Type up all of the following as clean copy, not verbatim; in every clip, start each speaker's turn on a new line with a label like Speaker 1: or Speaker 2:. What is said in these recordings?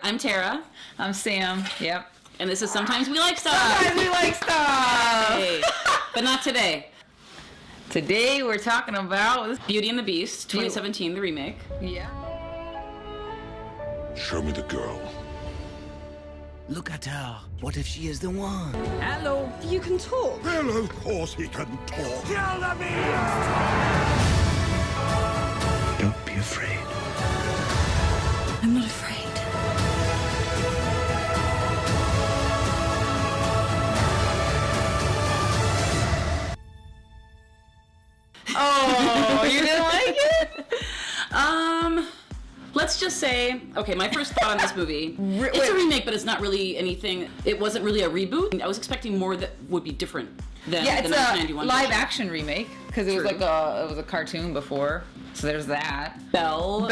Speaker 1: I'm Tara.
Speaker 2: I'm Sam. Yep.
Speaker 1: And this is Sometimes We Like Stuff.
Speaker 2: Sometimes We Like Stuff.
Speaker 1: Hey. But not today.
Speaker 2: Today we're talking about
Speaker 1: Beauty and the Beast, 2017, the remake.
Speaker 2: Yeah.
Speaker 3: Show me the girl.
Speaker 4: Look at her. What if she is the one?
Speaker 2: Hello.
Speaker 5: You can talk.
Speaker 3: Well, of course he can talk.
Speaker 4: Kill the beast! Don't be afraid.
Speaker 5: I'm not afraid.
Speaker 2: Oh, you didn't like it?
Speaker 1: Let's just say, okay, my first thought on this movie, it's a remake, but it's not really anything, it wasn't really a reboot. I was expecting more that would be different than
Speaker 2: Yeah,
Speaker 1: the
Speaker 2: it's
Speaker 1: 1991
Speaker 2: a live
Speaker 1: version.
Speaker 2: action remake because it was
Speaker 1: True.
Speaker 2: like a cartoon before. So there's that.
Speaker 1: Belle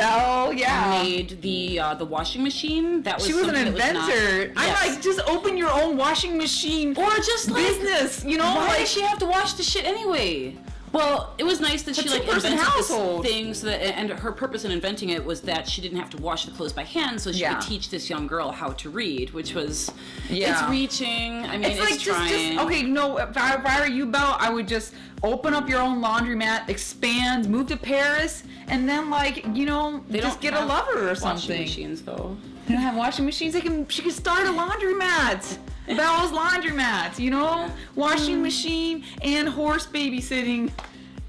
Speaker 2: Yeah.
Speaker 1: made the washing machine. That was
Speaker 2: She was an
Speaker 1: something that was
Speaker 2: inventor.
Speaker 1: not-
Speaker 2: I'm
Speaker 1: Yes.
Speaker 2: like, just open your own washing machine
Speaker 1: or just like,
Speaker 2: business, you know?
Speaker 1: why
Speaker 2: like,
Speaker 1: does she have to wash the shit anyway? Well, it was nice that she like
Speaker 2: two-person
Speaker 1: invented
Speaker 2: household.
Speaker 1: this thing, so that, and her purpose in inventing it was that she didn't have to wash the clothes by hand, so she
Speaker 2: Yeah.
Speaker 1: could teach this young girl how to read, which was
Speaker 2: Yeah.
Speaker 1: it's reaching. I mean, it's,
Speaker 2: like
Speaker 1: trying.
Speaker 2: just okay. No, if I were you, Belle, I would just open up your own laundromat, expand, move to Paris, and then like
Speaker 1: They
Speaker 2: just
Speaker 1: don't
Speaker 2: get a
Speaker 1: have
Speaker 2: lover or
Speaker 1: washing
Speaker 2: something.
Speaker 1: machines though.
Speaker 2: They don't have washing machines. She can start a laundromat. Belle's laundromat. Washing machine and horse babysitting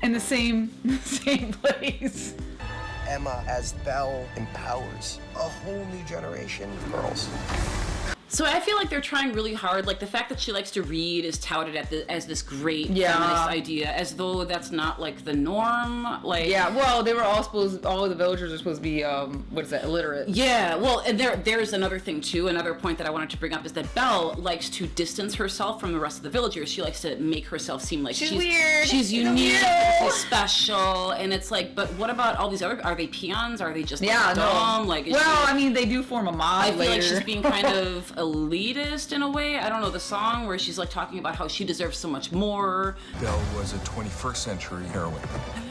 Speaker 2: in the same place.
Speaker 6: Emma as Belle empowers a whole new generation of girls.
Speaker 1: So I feel like they're trying really hard. Like the fact that she likes to read is touted as this great
Speaker 2: Yeah.
Speaker 1: feminist idea, as though that's not like the norm. Like
Speaker 2: Yeah. Well, they were all of the villagers are supposed to be illiterate.
Speaker 1: Yeah, well, and there's another thing too. Another point that I wanted to bring up is that Belle likes to distance herself from the rest of the villagers. She likes to make herself seem like she's
Speaker 2: weird.
Speaker 1: she's
Speaker 2: She's
Speaker 1: unique,
Speaker 2: weirdo.
Speaker 1: she's special, and it's like, but what about all these other? Are they peons? Are they just like,
Speaker 2: Yeah.
Speaker 1: dumb?
Speaker 2: No.
Speaker 1: Like, is
Speaker 2: Well,
Speaker 1: she-
Speaker 2: I mean, they do form a mob
Speaker 1: I feel
Speaker 2: later.
Speaker 1: like she's being kind of elitist in a way. I don't know the song where she's like talking about how she deserves so much more.
Speaker 7: Belle was a 21st century heroine.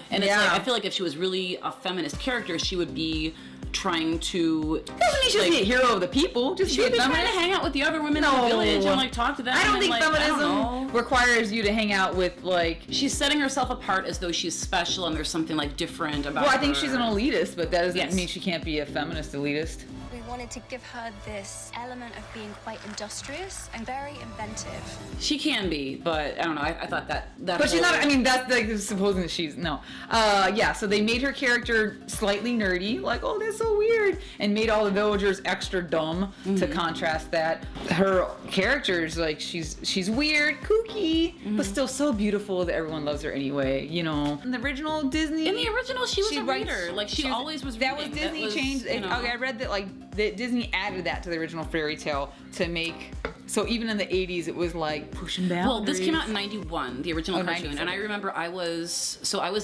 Speaker 1: And it's
Speaker 2: Yeah.
Speaker 1: like I feel like if she was really a feminist character, she would be trying to.
Speaker 2: Doesn't mean she should be a hero of the people. Just
Speaker 1: She
Speaker 2: be
Speaker 1: would
Speaker 2: a
Speaker 1: be trying
Speaker 2: feminist.
Speaker 1: to hang out with the other women in
Speaker 2: No.
Speaker 1: the village and like talk to them.
Speaker 2: I don't
Speaker 1: and,
Speaker 2: think
Speaker 1: like,
Speaker 2: feminism
Speaker 1: I don't know.
Speaker 2: requires you to hang out with like.
Speaker 1: She's setting herself apart as though she's special and there's something like different about
Speaker 2: Well, I think
Speaker 1: her.
Speaker 2: she's an elitist, but that doesn't
Speaker 1: Yes.
Speaker 2: mean she can't be a feminist elitist.
Speaker 8: We wanted to give her this element of being quite industrious and very inventive.
Speaker 1: She can be, but I don't know. I thought that.
Speaker 2: But she's not. I mean, that's like supposing that she's no. Yeah. So they made her character slightly nerdy, like, oh, that's so weird, and made all the villagers extra dumb to contrast that. Her character is like she's weird, kooky, but still so beautiful that everyone loves her anyway. In the original Disney.
Speaker 1: In the original, she was a
Speaker 2: writes-
Speaker 1: reader. Like she
Speaker 2: was-
Speaker 1: always was.
Speaker 2: That was
Speaker 1: reading.
Speaker 2: Disney changed.
Speaker 1: You know.
Speaker 2: Okay, I read that that Disney added that to the original fairy tale to make. So even in the 80s, it was like pushing boundaries.
Speaker 1: Well, this came out in '91, the original
Speaker 2: Oh,
Speaker 1: cartoon,
Speaker 2: 97.
Speaker 1: and I remember I was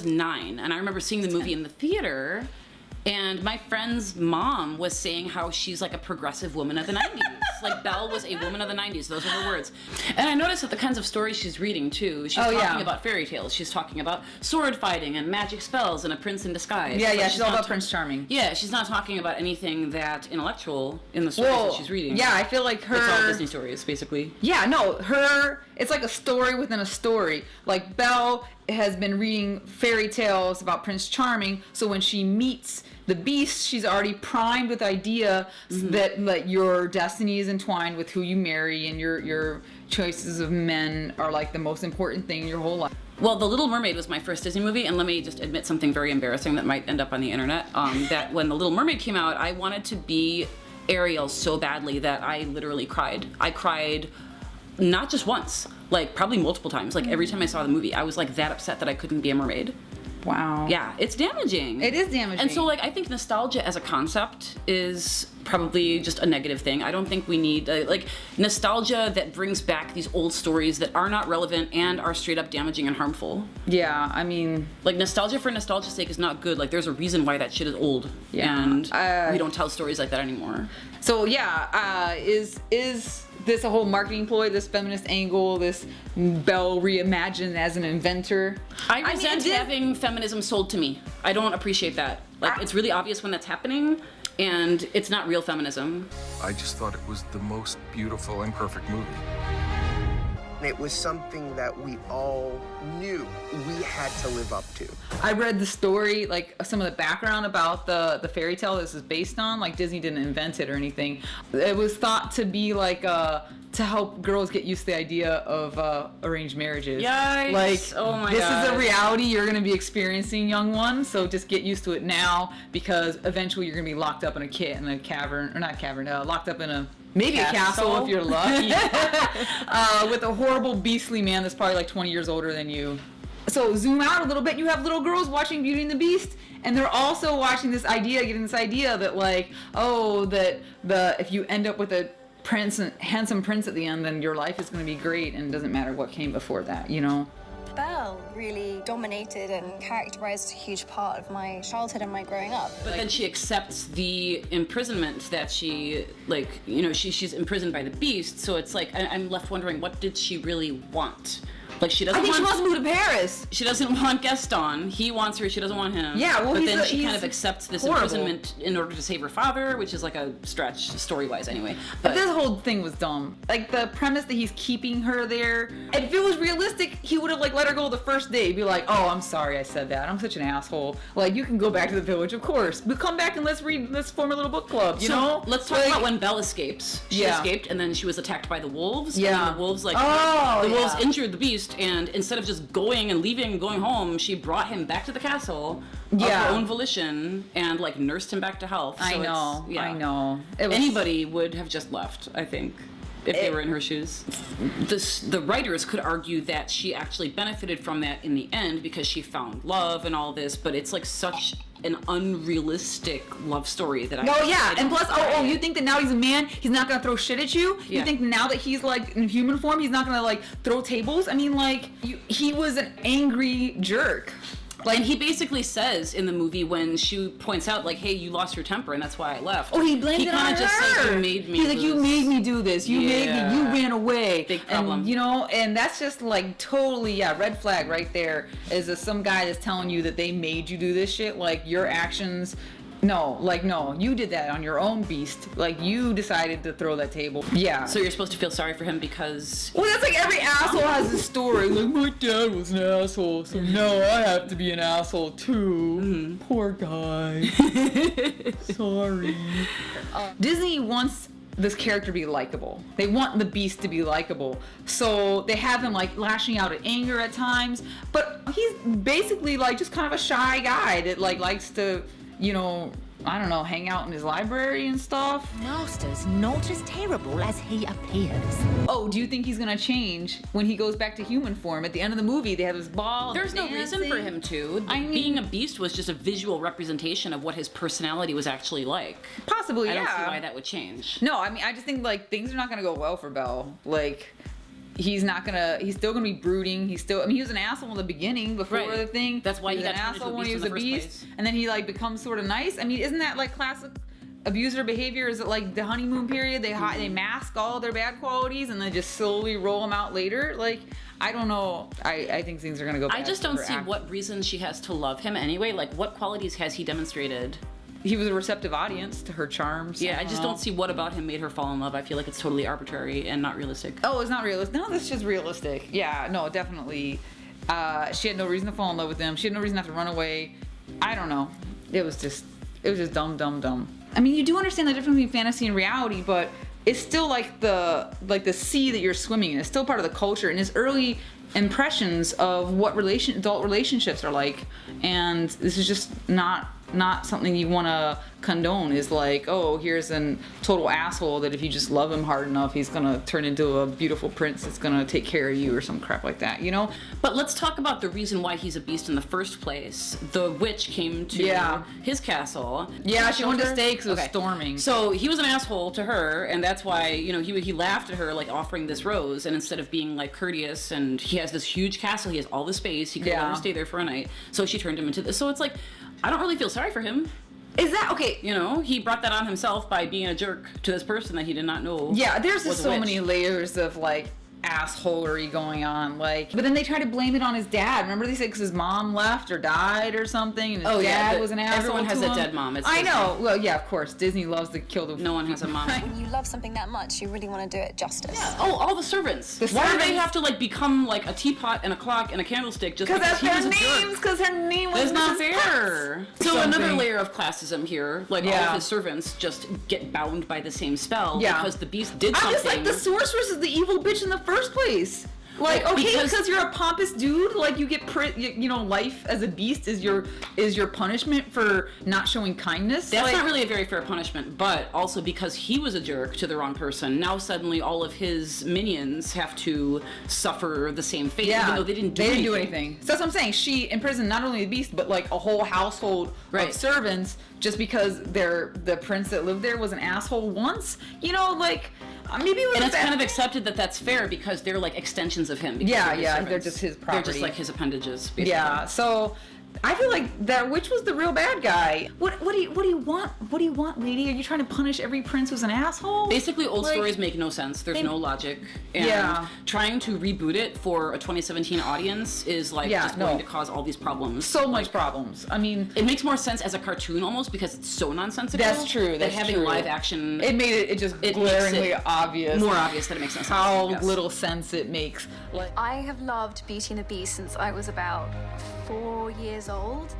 Speaker 1: 9, and I remember seeing the movie in the theater, and my friend's mom was saying how she's like a progressive woman of the '90s. Like Belle was a woman of the '90s. Those were her words. And I noticed that the kinds of stories she's reading too. She's talking
Speaker 2: yeah.
Speaker 1: about fairy tales. She's talking about sword fighting and magic spells and a prince in disguise.
Speaker 2: Yeah,
Speaker 1: Like,
Speaker 2: she's all
Speaker 1: not
Speaker 2: about
Speaker 1: ta-
Speaker 2: Prince Charming.
Speaker 1: Yeah, she's not talking about anything that intellectual in the stories that she's reading.
Speaker 2: Yeah, I feel like her.
Speaker 1: It's all Disney stories, basically.
Speaker 2: Yeah, no, it's like a story within a story. Like Belle has been reading fairy tales about Prince Charming, so when she meets the Beast, she's already primed with idea that like your destiny is entwined with who you marry, and your choices of men are like the most important thing in your whole life.
Speaker 1: Well, The Little Mermaid was my first Disney movie, and let me just admit something very embarrassing that might end up on the internet. That when The Little Mermaid came out, I wanted to be Ariel so badly that I literally cried. I cried not just once, like probably multiple times. Like every time I saw the movie, I was like that upset that I couldn't be a mermaid.
Speaker 2: Wow.
Speaker 1: Yeah, it's damaging.
Speaker 2: It is damaging.
Speaker 1: And so like I think nostalgia as a concept is probably just a negative thing. I don't think we need like nostalgia that brings back these old stories that are not relevant and are straight up damaging and harmful.
Speaker 2: Yeah, I mean,
Speaker 1: Like nostalgia for nostalgia's sake is not good. Like there's a reason why that shit is old.
Speaker 2: Yeah.
Speaker 1: And we don't tell stories like that anymore.
Speaker 2: so yeah, is this a whole marketing ploy, this feminist angle, this Belle reimagined as an inventor?
Speaker 1: I resent having feminism sold to me. I don't appreciate that. Like it's really obvious when that's happening. and it's not real feminism.
Speaker 7: I just thought it was the most beautiful and perfect movie.
Speaker 6: It was something that we all knew we had to live up to.
Speaker 2: I read the story, like some of the background about the fairy tale this is based on. Like Disney didn't invent it or anything. It was thought to be like to help girls get used to the idea of arranged marriages.
Speaker 1: Yikes.
Speaker 2: Like,
Speaker 1: oh my
Speaker 2: this
Speaker 1: God.
Speaker 2: is a reality you're going to be experiencing, young one. So just get used to it now, because eventually you're going to be locked up in a cavern, or not cavern, locked up in a maybe a castle if you're lucky, with a horrible, beastly man that's probably like 20 years older than you. So zoom out a little bit. You have little girls watching Beauty and the Beast, and they're also watching this idea, getting this idea that like, oh, that if you end up with a prince, and handsome prince at the end, then your life is going to be great, and it doesn't matter what came before that, you know?
Speaker 8: Belle really dominated and characterized a huge part of my childhood and my growing up.
Speaker 1: But then she accepts the imprisonment that she, like, you know, she's imprisoned by the beast, so it's like, I'm left wondering, what did she really want? Like, she doesn't
Speaker 2: I think
Speaker 1: want...
Speaker 2: she wants to move to Paris.
Speaker 1: She doesn't want Gaston. He wants her. She doesn't want him.
Speaker 2: Yeah, well,
Speaker 1: but then she
Speaker 2: he's
Speaker 1: kind of accepts this
Speaker 2: horrible.
Speaker 1: imprisonment in order to save her father, which is like a stretch story-wise, anyway.
Speaker 2: But this whole thing was dumb. Like the premise that he's keeping her there. If it was realistic, he would have like let her go the first day. Be like, "Oh, I'm sorry, I said that. I'm such an asshole. Like, you can go back to the village, of course. But come back and let's form a little book club. You know?
Speaker 1: Let's talk about when Belle escapes. She escaped, and then she was attacked by the wolves.
Speaker 2: Yeah.
Speaker 1: And the wolves wolves injured the beast, and instead of just going and leaving and going home, she brought him back to the castle of her own volition and like nursed him back to health. So
Speaker 2: I know.
Speaker 1: Anybody would have just left, I think, if they were in her shoes. The writers could argue that she actually benefited from that in the end because she found love and all this, but it's like such an unrealistic love story that
Speaker 2: and plus, you think that now he's a man, he's not gonna throw shit at you?
Speaker 1: Yeah.
Speaker 2: You think now that he's like in human form, he's not gonna like throw tables? I mean, like, he was an angry jerk.
Speaker 1: Like, he basically says in the movie when she points out, like, hey, you lost your temper and that's why I left.
Speaker 2: Oh, he blamed it on her.
Speaker 1: He kind of just says, you made me
Speaker 2: He's like, you made me do this. You made me. You ran away.
Speaker 1: Big problem.
Speaker 2: And, you know, and that's just like totally, red flag right there. Is some guy that's telling you that they made you do this shit. Like, your actions. No, you did that on your own, beast. Like, you decided to throw that table. Yeah.
Speaker 1: So you're supposed to feel sorry for him because...
Speaker 2: Well, that's like every asshole has a story. Like, my dad was an asshole, so now I have to be an asshole too. Poor guy. Sorry. Disney wants this character to be likable. They want the beast to be likable. So they have him like lashing out at anger at times, but he's basically like just kind of a shy guy that like likes to, you know, I don't know, hang out in his library and stuff.
Speaker 9: Master's not as terrible as he appears.
Speaker 2: Oh, do you think he's gonna change when he goes back to human form? At the end of the movie, they have this ball.
Speaker 1: There's no reason for him to. Being a beast was just a visual representation of what his personality was actually like.
Speaker 2: Possibly,
Speaker 1: I don't see why that would change.
Speaker 2: No, I mean, I just think like things are not gonna go well for Belle. Like, he's still gonna be brooding. He was an asshole in the beginning before the thing.
Speaker 1: That's why he
Speaker 2: was
Speaker 1: got
Speaker 2: an
Speaker 1: turned into
Speaker 2: asshole
Speaker 1: a
Speaker 2: when he
Speaker 1: beast
Speaker 2: was
Speaker 1: in
Speaker 2: a
Speaker 1: the first
Speaker 2: beast,
Speaker 1: place.
Speaker 2: and then he like becomes sort of nice. I mean, isn't that like classic abuser behavior? Is it like the honeymoon period? They mask all their bad qualities and then just slowly roll them out later. Like, I don't know. I think things are gonna go bad.
Speaker 1: I just don't see what reason she has to love him anyway. Like, what qualities has he demonstrated?
Speaker 2: He was a receptive audience to her charms.
Speaker 1: Yeah, I just don't see what about him made her fall in love. I feel like it's totally arbitrary and not realistic.
Speaker 2: Oh, it's not realistic. No, that's just realistic. Yeah, no, definitely. She had no reason to fall in love with him. She had no reason to have to run away. I don't know. It was just dumb. I mean, you do understand the difference between fantasy and reality, but it's still like the sea that you're swimming in. It's still part of the culture, and his early impressions of what adult relationships are like. And this is just not something you want to condone. Is like, oh, here's a total asshole that if you just love him hard enough, he's gonna turn into a beautiful prince that's gonna take care of you or some crap like that, you know?
Speaker 1: But let's talk about the reason why he's a beast in the first place. The witch came to his castle.
Speaker 2: Yeah, she wanted to stay because it was storming.
Speaker 1: So he was an asshole to her, and that's why, you know, he laughed at her, like, offering this rose, and instead of being, like, courteous, and he has this huge castle, he has all the space, he could let her stay there for a night, so she turned him into this. So it's like, I don't really feel sorry for him.
Speaker 2: Is that okay?
Speaker 1: You know, he brought that on himself by being a jerk to this person that he did not know.
Speaker 2: Yeah, there's just so many layers of like assholery going on, like, but then they try to blame it on his dad. Remember they said because his mom left or died or something, and his dad was an asshole.
Speaker 1: Everyone has
Speaker 2: to
Speaker 1: a
Speaker 2: him.
Speaker 1: dead mom. It's
Speaker 2: I
Speaker 1: Disney.
Speaker 2: know. Well, yeah, of course. Disney loves to kill the.
Speaker 1: No one has a mom.
Speaker 8: When you love something that much, you really want to do it justice.
Speaker 1: Oh, all the servants. Why do they have to like become like a teapot and a clock and a candlestick just because
Speaker 2: that's
Speaker 1: he was
Speaker 2: their
Speaker 1: a
Speaker 2: names.
Speaker 1: jerk?
Speaker 2: Because her name was
Speaker 1: That's not
Speaker 2: Mrs.
Speaker 1: fair. So
Speaker 2: Something.
Speaker 1: another layer of classism here. Like all of his servants just get bound by the same spell because the beast did something.
Speaker 2: I'm just like, the sorceress is the evil bitch in the first place. Like, okay, because you're a pompous dude, like you get, life as a beast is your punishment for not showing kindness.
Speaker 1: That's
Speaker 2: like,
Speaker 1: not really a very fair punishment, but also because he was a jerk to the wrong person, now suddenly all of his minions have to suffer the same fate, even though they didn't do anything.
Speaker 2: So that's what I'm saying. She imprisoned not only the beast, but like a whole household of servants just because the prince that lived there was an asshole once. Like. Maybe it was
Speaker 1: and it's kind of accepted that that's fair because they're like extensions of him.
Speaker 2: They're just his property.
Speaker 1: They're just like his appendages, basically.
Speaker 2: Yeah, so I feel like that witch was the real bad guy. What do you want? What do you want, lady? Are you trying to punish every prince who's an asshole?
Speaker 1: Basically, old stories make no sense. There's no logic. And trying to reboot it for a 2017 audience is like going to cause all these problems.
Speaker 2: So much problems. I mean,
Speaker 1: it makes more sense as a cartoon almost because it's so nonsensical.
Speaker 2: That's true.
Speaker 1: That having live action,
Speaker 2: it made it just glaringly obvious.
Speaker 1: More obvious that it makes no sense.
Speaker 2: How little sense it makes.
Speaker 8: Like, I have loved Beauty and the Beast since I was about 4 years old.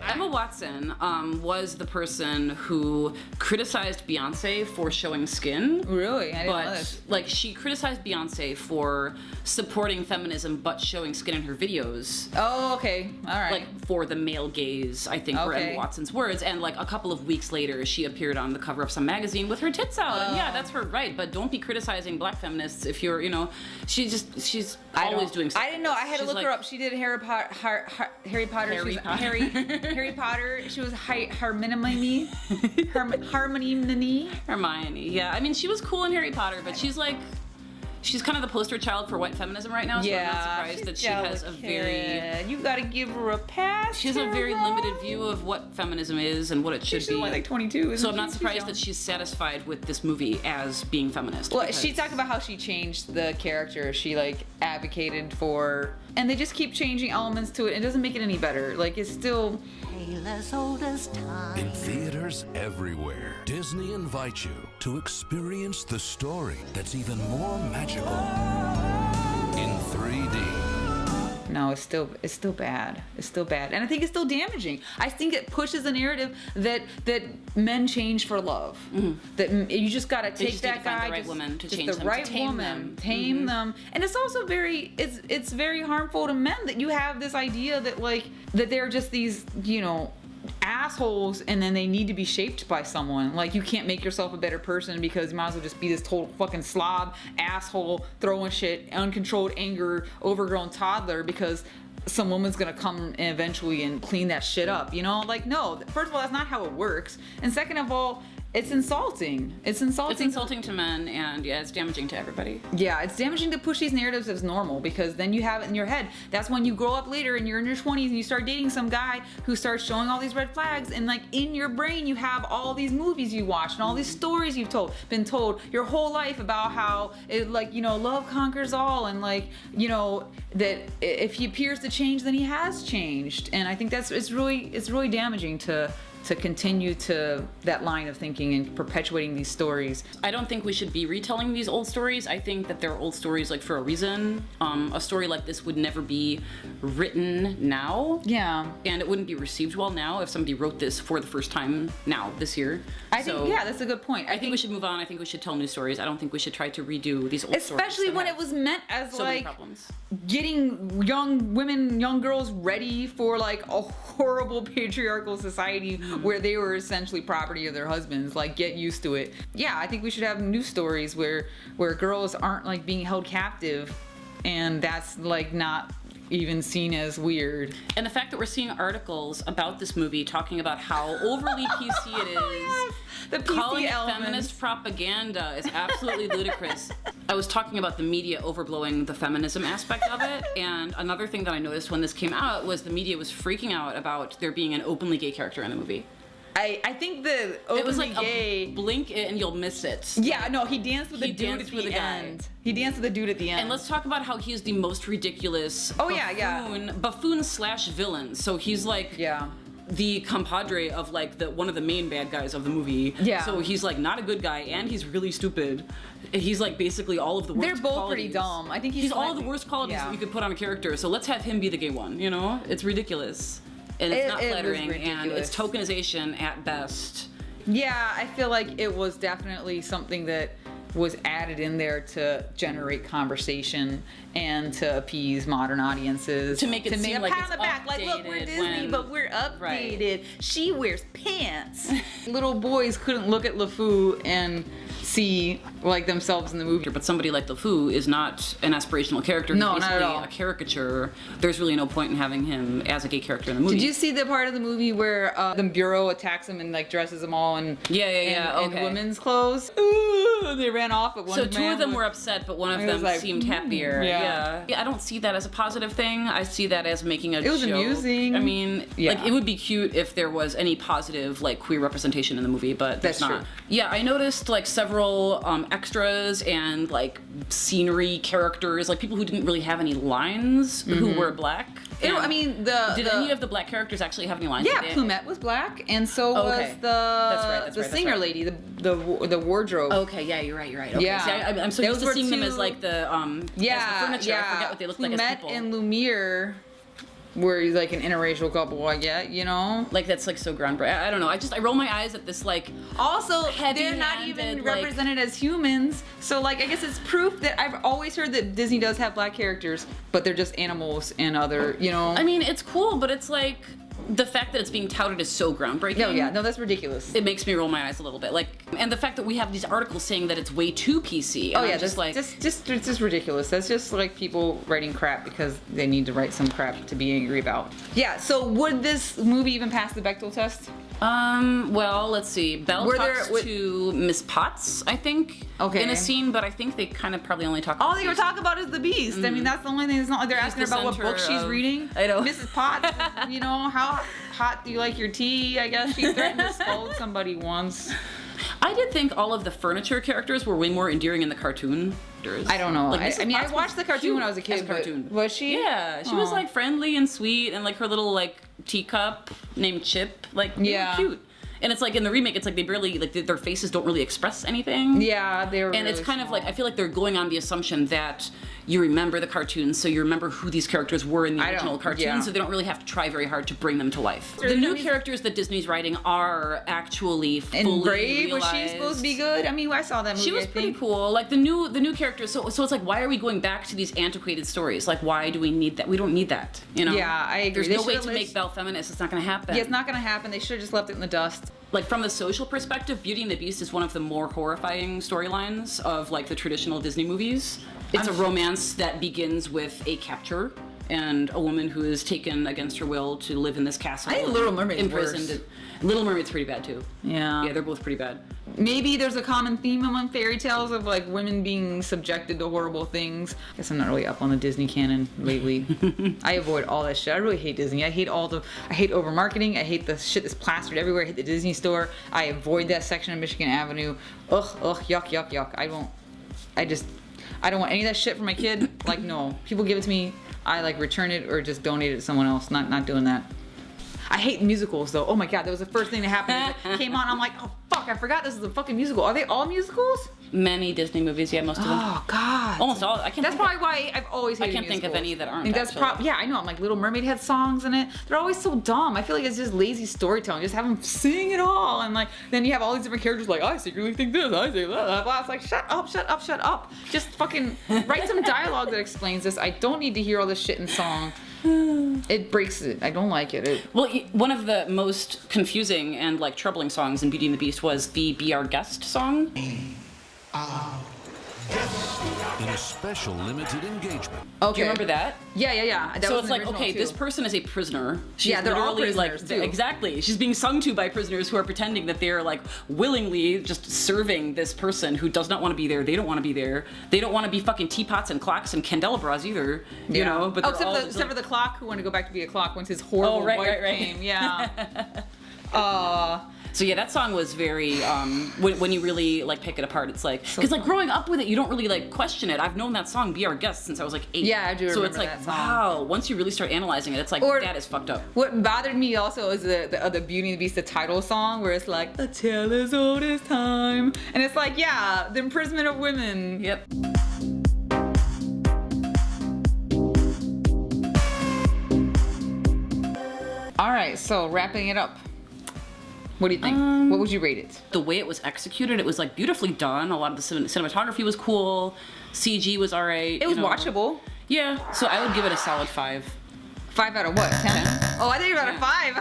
Speaker 1: Emma Watson was the person who criticized Beyonce for showing skin.
Speaker 2: Really? I didn't know this.
Speaker 1: Like, she criticized Beyonce for supporting feminism but showing skin in her videos.
Speaker 2: Oh, okay. All right.
Speaker 1: Like, for the male gaze, I think, were Emma Watson's words. And, like, a couple of weeks later, she appeared on the cover of some magazine with her tits out. And yeah, that's her right. But don't be criticizing black feminists if you're, she's always doing stuff.
Speaker 2: I didn't know. I had to look her up. She did Harry Potter. Harry Potter. She was Hermione.
Speaker 1: Hermione. Yeah. I mean, she was cool in Harry Potter, but she's kind of the poster child for white feminism right now. So I'm not surprised that she has a very.
Speaker 2: You gotta give her a pass.
Speaker 1: She has a very limited view of what feminism is and what it should be.
Speaker 2: She's only like 22.
Speaker 1: So I'm not surprised that she's satisfied with this movie as being feminist.
Speaker 2: Well, she talked about how she changed the character. She advocated for, and they just keep changing elements to it. It doesn't make it any better. Like, it's still.
Speaker 9: As old as time.
Speaker 3: In theaters everywhere, Disney invites you to experience the story that's even more magical in 3D.
Speaker 2: No, it's still bad. It's still bad, and I think it's still damaging. I think it pushes the narrative that men change for love. Mm-hmm. That you just gotta take that guy,
Speaker 1: the right woman to change
Speaker 2: the
Speaker 1: them,
Speaker 2: right
Speaker 1: to tame
Speaker 2: woman,
Speaker 1: them.
Speaker 2: tame them, and it's also it's very harmful to men that you have this idea that that they're just these assholes and then they need to be shaped by someone. Like, you can't make yourself a better person because you might as well just be this total fucking slob, asshole, throwing shit, uncontrolled anger, overgrown toddler because some woman's gonna come eventually and clean that shit up, no. First of all, that's not how it works, and second of all, it's insulting. It's insulting
Speaker 1: to men, and it's damaging to everybody.
Speaker 2: Yeah, it's damaging to push these narratives as normal because then you have it in your head. That's when you grow up later and you're in your 20s and you start dating some guy who starts showing all these red flags, and in your brain you have all these movies you watched and all these stories you've been told your whole life about how it love conquers all, and that if he appears to change, then he has changed. And I think it's really damaging to continue to that line of thinking and perpetuating these stories.
Speaker 1: I don't think we should be retelling these old stories. I think that they're old stories for a reason. A story like this would never be written now.
Speaker 2: Yeah.
Speaker 1: And it wouldn't be received well now if somebody wrote this for the first time now, this year.
Speaker 2: I think that's a good point.
Speaker 1: I think we should move on. I think we should tell new stories. I don't think we should try to redo these old stories.
Speaker 2: Especially when it was meant as
Speaker 1: so many problems.
Speaker 2: Getting young girls ready for a horrible patriarchal society where they were essentially property of their husbands. Get used to it. Yeah, I think we should have new stories where girls aren't being held captive, and that's not even seen as weird.
Speaker 1: And the fact that we're seeing articles about this movie talking about how overly PC it is.
Speaker 2: Yes. The PC
Speaker 1: calling
Speaker 2: elements.
Speaker 1: it feminist propaganda is absolutely ludicrous. I was talking about the media overblowing the feminism aspect of it, and another thing that I noticed when this came out was the media was freaking out about there being an openly gay character in the movie.
Speaker 2: I think the openly
Speaker 1: It was like
Speaker 2: gay.
Speaker 1: blink it and you'll miss it.
Speaker 2: Yeah, no, he danced with the dude
Speaker 1: danced
Speaker 2: at
Speaker 1: with
Speaker 2: the
Speaker 1: the guy.
Speaker 2: end. He danced with the dude at the end.
Speaker 1: And let's talk about how he is the most ridiculous buffoon slash villain. So he's like the compadre of like one of the main bad guys of the movie.
Speaker 2: Yeah.
Speaker 1: So he's like not a good guy and he's really stupid. He's like basically all of the worst
Speaker 2: They're both
Speaker 1: qualities.
Speaker 2: pretty dumb. I think he's
Speaker 1: all of the worst qualities that you could put on a character. So let's have him be the gay one, you know? It's ridiculous. And it's not flattering and it's tokenization at best.
Speaker 2: Yeah, I feel like it was definitely something that was added in there to generate conversation and to appease modern audiences.
Speaker 1: To make it seem like it's
Speaker 2: back, like, look, we're Disney,
Speaker 1: when-
Speaker 2: but we're updated.
Speaker 1: Right.
Speaker 2: She wears pants. Little boys couldn't look at LeFou and see like themselves in the movie.
Speaker 1: But somebody like LeFou is not an aspirational character.
Speaker 2: No,
Speaker 1: He's
Speaker 2: not at
Speaker 1: basically
Speaker 2: all.
Speaker 1: a caricature. There's really no point in having him as a gay character in the movie.
Speaker 2: Did you see the part of the movie where the bureau attacks him and like dresses them all in in women's clothes? Ooh, they ran off, but one
Speaker 1: So two
Speaker 2: man
Speaker 1: of them
Speaker 2: was-
Speaker 1: were upset, but one of
Speaker 2: I was
Speaker 1: them
Speaker 2: like,
Speaker 1: seemed happier.
Speaker 2: yeah.
Speaker 1: I don't see that as a positive thing. I see that as making a
Speaker 2: It was
Speaker 1: joke.
Speaker 2: amusing.
Speaker 1: I mean,
Speaker 2: Yeah.
Speaker 1: like it would be cute if there was any positive like queer representation in the movie, but there's
Speaker 2: That's
Speaker 1: not.
Speaker 2: true.
Speaker 1: Yeah, I noticed like several extras and like scenery characters, like people who didn't really have any lines who were black.
Speaker 2: Ew, I mean,
Speaker 1: Did any of the black characters actually have any lines?
Speaker 2: Yeah,
Speaker 1: Did they-
Speaker 2: Plumette was black, and so
Speaker 1: Oh,
Speaker 2: was
Speaker 1: okay.
Speaker 2: the
Speaker 1: That's right,
Speaker 2: singer
Speaker 1: right.
Speaker 2: lady, the wardrobe.
Speaker 1: Okay, yeah, you're right. Okay.
Speaker 2: Yeah.
Speaker 1: See, I'm so
Speaker 2: Those
Speaker 1: used to
Speaker 2: were
Speaker 1: seeing them as
Speaker 2: two-
Speaker 1: like the as the furniture. I forget what they look like as
Speaker 2: Plumette
Speaker 1: people.
Speaker 2: and Lumiere were like an interracial couple, I get, you know?
Speaker 1: Like that's like so groundbreaking. I don't know. I roll my eyes at this like.
Speaker 2: Also, they're not
Speaker 1: Heavy-handed,
Speaker 2: even
Speaker 1: like-
Speaker 2: represented as humans. So, like, I guess it's proof that I've always heard that Disney does have black characters, but they're just animals and other, you know?
Speaker 1: I mean, it's cool, but it's like the fact that it's being touted as so groundbreaking.
Speaker 2: No, yeah, no, that's ridiculous.
Speaker 1: It makes me roll my eyes a little bit. Like, and the fact that we have these articles saying that it's way too PC. And
Speaker 2: Oh yeah,
Speaker 1: I'm just like.
Speaker 2: it's just ridiculous. That's just like people writing crap because they need to write some crap to be angry about. Yeah. So would this movie even pass the Bechdel test?
Speaker 1: Well, let's see. Belle
Speaker 2: Were there-
Speaker 1: talks
Speaker 2: wa-
Speaker 1: to Miss Potts, I think,
Speaker 2: Okay.
Speaker 1: in a scene, but I think they kind of probably only talk.
Speaker 2: All
Speaker 1: about
Speaker 2: they were
Speaker 1: Beast.
Speaker 2: talking about is the Beast. I mean, that's the only thing. It's not like they're
Speaker 1: She's
Speaker 2: asking
Speaker 1: the
Speaker 2: about what
Speaker 1: center
Speaker 2: book she's
Speaker 1: of-
Speaker 2: reading.
Speaker 1: I know.
Speaker 2: Mrs. Potts, you know, how hot do you like your tea? I guess she threatened to scold somebody once.
Speaker 1: I did think all of the furniture characters were way more endearing in the cartoon.
Speaker 2: I don't know.
Speaker 1: Like,
Speaker 2: I
Speaker 1: Mrs.
Speaker 2: mean, I
Speaker 1: Potts
Speaker 2: watched
Speaker 1: was
Speaker 2: the cartoon
Speaker 1: cute
Speaker 2: when I was a
Speaker 1: as
Speaker 2: kid.
Speaker 1: a cartoon.
Speaker 2: Was she?
Speaker 1: Yeah, she was
Speaker 2: Aw.
Speaker 1: like friendly and sweet, and like her little like teacup named Chip, like they
Speaker 2: Yeah.
Speaker 1: were cute. And it's like in the remake, it's like they barely like their faces don't really express anything.
Speaker 2: Yeah, they were.
Speaker 1: And it's
Speaker 2: really
Speaker 1: kind of
Speaker 2: small.
Speaker 1: like I feel like they're going on the assumption that you remember the cartoons, so you remember who these characters were in the
Speaker 2: I don't-
Speaker 1: original cartoons,
Speaker 2: yeah.
Speaker 1: so they don't really have to try very hard to bring them to life.
Speaker 2: So
Speaker 1: The new
Speaker 2: Disney's-
Speaker 1: characters that Disney's writing are actually fully
Speaker 2: And Brave, was she
Speaker 1: realized.
Speaker 2: supposed to be good? I mean, I saw that movie.
Speaker 1: She was
Speaker 2: I
Speaker 1: pretty
Speaker 2: think.
Speaker 1: cool. Like the new characters. So it's like, why are we going back to these antiquated stories? Like, why do we need that? We don't need that. You know?
Speaker 2: Yeah, I agree.
Speaker 1: There's
Speaker 2: They
Speaker 1: no way
Speaker 2: should've
Speaker 1: to
Speaker 2: lit-
Speaker 1: make Belle feminist. It's not going to happen.
Speaker 2: Yeah, it's not gonna happen. They should have just left it in the dust.
Speaker 1: Like from the social perspective, Beauty and the Beast is one of the more horrifying storylines of like the traditional Disney movies. It's a romance that begins with a capture and a woman who is taken against her will to live in this castle.
Speaker 2: I think Little Mermaid's
Speaker 1: imprisoned.
Speaker 2: worse.
Speaker 1: Little Mermaid's pretty bad too.
Speaker 2: Yeah.
Speaker 1: Yeah, they're both pretty bad.
Speaker 2: Maybe there's a common theme among fairy tales of like women being subjected to horrible things. I guess I'm not really up on the Disney canon lately. I avoid all that shit. I really hate Disney. I hate over marketing. I hate the shit that's plastered everywhere. I hate the Disney store. I avoid that section of Michigan Avenue. Ugh, yuck, yuck, yuck. I don't want any of that shit for my kid. Like, no. People give it to me, I like return it or just donate it to someone else. Not doing that. I hate musicals though. Oh my god, that was the first thing that happened. It came on, I'm like, oh fuck, I forgot this is a fucking musical. Are they all musicals?
Speaker 1: Many Disney movies, yeah, most of them.
Speaker 2: Oh god.
Speaker 1: Almost all. I can't.
Speaker 2: That's
Speaker 1: think
Speaker 2: probably why I've always hated
Speaker 1: can't think of
Speaker 2: musicals.
Speaker 1: any that aren't,
Speaker 2: I think that's
Speaker 1: actually.
Speaker 2: yeah, I know. I'm like Little Mermaid had songs in it. They're always so dumb. I feel like it's just lazy storytelling. Just have them sing it all, and like then you have all these different characters. Like I secretly think this. I say blah blah blah. It's like shut up, shut up, shut up. Just fucking write some dialogue that explains this. I don't need to hear all this shit in song. It breaks it. I don't like it.
Speaker 1: Well, one of the most confusing and like troubling songs in Beauty and the Beast was the "Be Our Guest" song.
Speaker 3: In a special limited engagement.
Speaker 2: Okay.
Speaker 1: Do you remember that?
Speaker 2: Yeah. That
Speaker 1: So
Speaker 2: was
Speaker 1: it's
Speaker 2: in the
Speaker 1: like,
Speaker 2: original,
Speaker 1: okay,
Speaker 2: too.
Speaker 1: this person is a prisoner. She's
Speaker 2: Yeah, they're all
Speaker 1: literally,
Speaker 2: prisoners,
Speaker 1: like,
Speaker 2: too.
Speaker 1: Exactly. She's being sung to by prisoners who are pretending that they're like willingly just serving this person who does not want to be there. They don't want to be there. They don't want to be fucking teapots and clocks and candelabras either. You know, but they're all
Speaker 2: except for the clock who wanted to go back to be a clock once his horrible wife came. Yeah.
Speaker 1: So yeah, that song was very when you really like pick it apart, it's like because like growing up with it, you don't really like question it. I've known that song "Be Our Guest" since I was like 8.
Speaker 2: Yeah, I do remember
Speaker 1: So it's like
Speaker 2: that song.
Speaker 1: wow. Once you really start analyzing it, it's like that is fucked up.
Speaker 2: What bothered me also is the other Beauty and the Beast, the title song, where it's like a tale as old as time, and it's like yeah, the imprisonment of women.
Speaker 1: Yep.
Speaker 2: All right, so wrapping it up. What do you think? What would you rate it?
Speaker 1: The way it was executed, it was like beautifully done. A lot of the cinematography was cool. CG was alright.
Speaker 2: It was watchable.
Speaker 1: Yeah, so I would give it a solid 5.
Speaker 2: 5 out of what? 10? Oh, I think about a 5.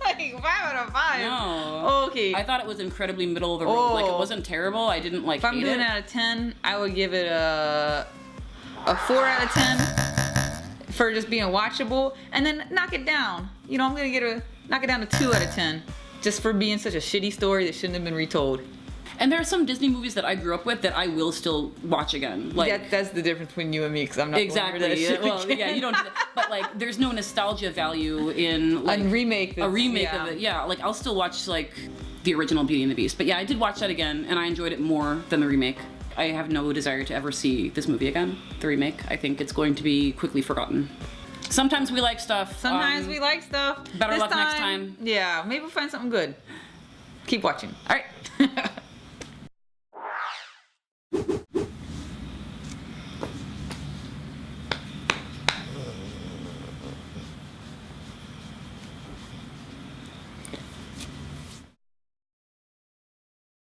Speaker 2: Like 5 out of 5.
Speaker 1: No.
Speaker 2: Okay.
Speaker 1: I thought it was incredibly middle of the road. Like it wasn't terrible. I didn't like
Speaker 2: If I'm
Speaker 1: hate
Speaker 2: doing
Speaker 1: it.
Speaker 2: it out of 10, I would give it a 4 out of 10 for just being watchable, and then knock it down. You know, I'm gonna knock it down to 2 out of 10, just for being such a shitty story that shouldn't have been retold.
Speaker 1: And there are some Disney movies that I grew up with that I will still watch again. Like
Speaker 2: That's the difference between you and me, because I'm not
Speaker 1: exactly.
Speaker 2: going through that shit
Speaker 1: Well,
Speaker 2: again.
Speaker 1: yeah, you don't. Do that. But like, there's no nostalgia value in like
Speaker 2: a remake.
Speaker 1: A remake of it. Yeah, like I'll still watch like the original Beauty and the Beast. But yeah, I did watch that again, and I enjoyed it more than the remake. I have no desire to ever see this movie again. The remake. I think it's going to be quickly forgotten. Sometimes we like stuff.
Speaker 2: Sometimes we like stuff.
Speaker 1: Better luck next time.
Speaker 2: Yeah, maybe we'll find something good. Keep watching. All right.